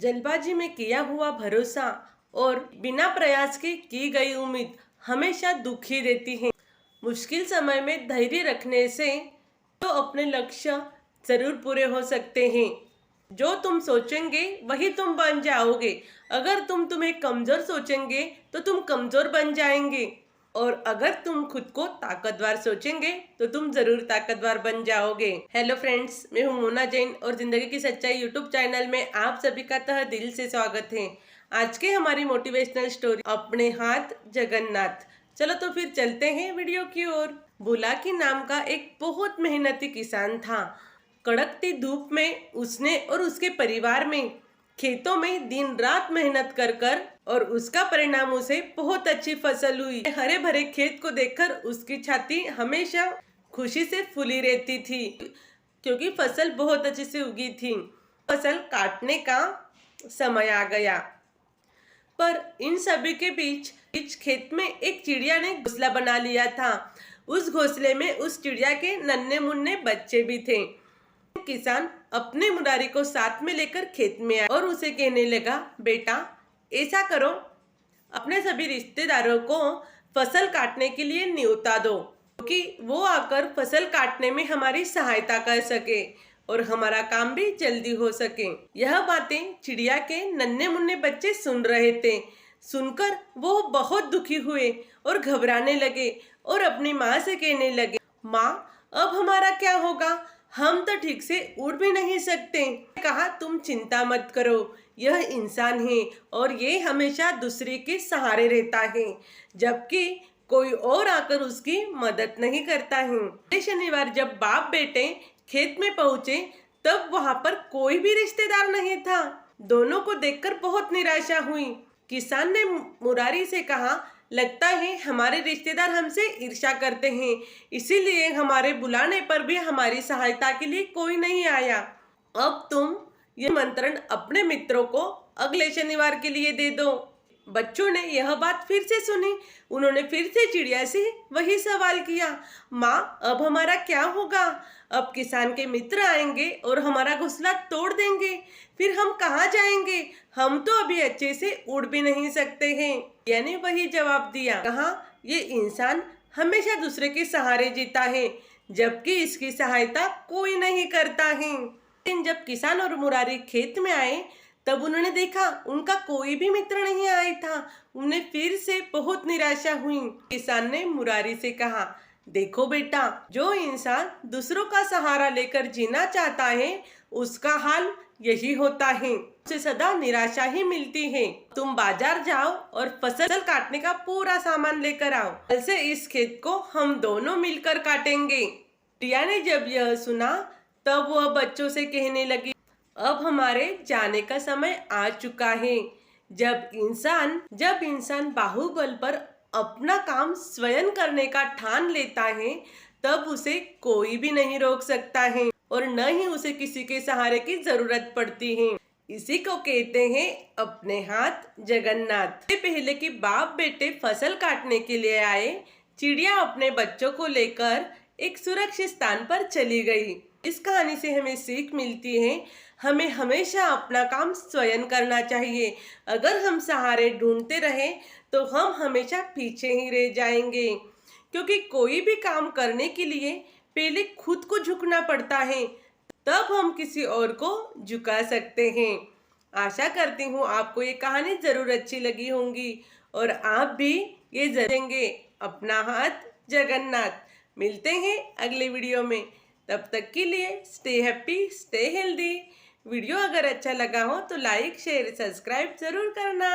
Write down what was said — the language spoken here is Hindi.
जल्दबाजी में किया हुआ भरोसा और बिना प्रयास के की गई उम्मीद हमेशा दुखी देती है। मुश्किल समय में धैर्य रखने से तो अपने लक्ष्य जरूर पूरे हो सकते हैं। जो तुम सोचेंगे वही तुम बन जाओगे। अगर तुम्हें कमजोर सोचेंगे तो तुम कमजोर बन जाएंगे, और अगर तुम खुद को ताकतवर सोचेंगे तो तुम जरूर ताकतवर बन जाओगे। हेलो फ्रेंड्स, मैं हूं मोना जैन और जिंदगी की सच्चाई यूट्यूब चैनल में आप सभी का तहे दिल से स्वागत है। आज के हमारी मोटिवेशनल स्टोरी अपने हाथ जगन्नाथ। चलो तो फिर चलते हैं वीडियो की ओर। बुलाकी नाम का एक बहुत मेहनती किसान था। कड़कती धूप में उसने और उसके परिवार में खेतों में दिन रात मेहनत कर और उसका परिणाम उसे बहुत अच्छी फसल हुई। हरे भरे खेत को देखकर उसकी छाती हमेशा खुशी से फूली रहती थी, क्योंकि फसल बहुत अच्छे से उगी थी। फसल काटने का समय आ गया, पर इन सभी के बीच खेत में एक चिड़िया ने घोंसला बना लिया था। उस घोंसले में उस चिड़िया के नन्हे मुन्ने बच्चे भी थे। किसान अपने मुरारी को साथ में लेकर खेत में आया और उसे कहने लगा, बेटा ऐसा करो, अपने सभी रिश्तेदारों को फसल काटने के लिए न्योता दो, क्योंकि वो आकर फसल काटने में हमारी सहायता कर सके और हमारा काम भी जल्दी हो सके। यह बातें चिड़िया के नन्हे मुन्ने बच्चे सुन रहे थे। सुनकर वो बहुत दुखी हुए और घबराने लगे और अपनी माँ से कहने लगे, माँ अब हमारा क्या होगा, हम तो ठीक से उड़ भी नहीं सकते। कहा, तुम चिंता मत करो, यह इंसान है और ये हमेशा दूसरे के सहारे रहता है, जबकि कोई और आकर उसकी मदद नहीं करता है। शनिवार जब बाप बेटे खेत में पहुंचे तब वहां पर कोई भी रिश्तेदार नहीं था। दोनों को देखकर बहुत निराशा हुई। किसान ने मुरारी से कहा, लगता है हमारे रिश्तेदार हमसे ईर्ष्या करते हैं, इसीलिए हमारे बुलाने पर भी हमारी सहायता के लिए कोई नहीं आया। अब तुम ये मंत्रण अपने मित्रों को अगले शनिवार के लिए दे दो। बच्चों ने यह बात फिर से सुनी। उन्होंने फिर से चिड़िया से वही सवाल किया, माँ अब हमारा क्या होगा, अब किसान के मित्र आएंगे और हमारा घोंसला तोड़ देंगे, फिर हम कहाँ जाएंगे, हम तो अभी अच्छे से उड़ भी नहीं सकते हैं। यानी वही जवाब दिया, कहा ये इंसान हमेशा दूसरे के सहारे जीता है, जबकि इसकी सहायता कोई नहीं करता है। लेकिन जब किसान और मुरारी खेत में आए तब उन्होंने देखा उनका कोई भी मित्र नहीं आया था। उन्हें फिर से बहुत निराशा हुई। किसान ने मुरारी से कहा, देखो बेटा, जो इंसान दूसरों का सहारा लेकर जीना चाहता है उसका हाल यही होता है, उसे सदा निराशा ही मिलती है। तुम बाजार जाओ और फसल काटने का पूरा सामान लेकर आओ, कल से इस खेत को हम दोनों मिलकर काटेंगे। टिया ने जब यह सुना तब वह बच्चों से कहने लगी, अब हमारे जाने का समय आ चुका है। जब इंसान बाहुबल पर अपना काम स्वयं करने का ठान लेता है तब उसे कोई भी नहीं रोक सकता है और न ही उसे किसी के सहारे की जरूरत पड़ती है। इसी को कहते हैं अपने हाथ जगन्नाथ। पहले कि बाप बेटे फसल काटने के लिए आए, चिड़िया अपने बच्चों को लेकर एक सुरक्षित स्थान पर चली गई। इस कहानी से हमें सीख मिलती है, हमें हमेशा अपना काम स्वयं करना चाहिए। अगर हम सहारे ढूंढते रहे तो हम हमेशा पीछे ही रह जाएंगे, क्योंकि कोई भी काम करने के लिए पहले खुद को झुकना पड़ता है, तब हम किसी और को झुका सकते हैं। आशा करती हूँ आपको ये कहानी जरूर अच्छी लगी होंगी और आप भी ये जरूर अपना हाथ जगन्नाथ। मिलते हैं अगले वीडियो में, तब तक के लिए stay happy, stay healthy. Video अगर अच्छा लगा हो तो लाइक शेयर सब्सक्राइब जरूर करना।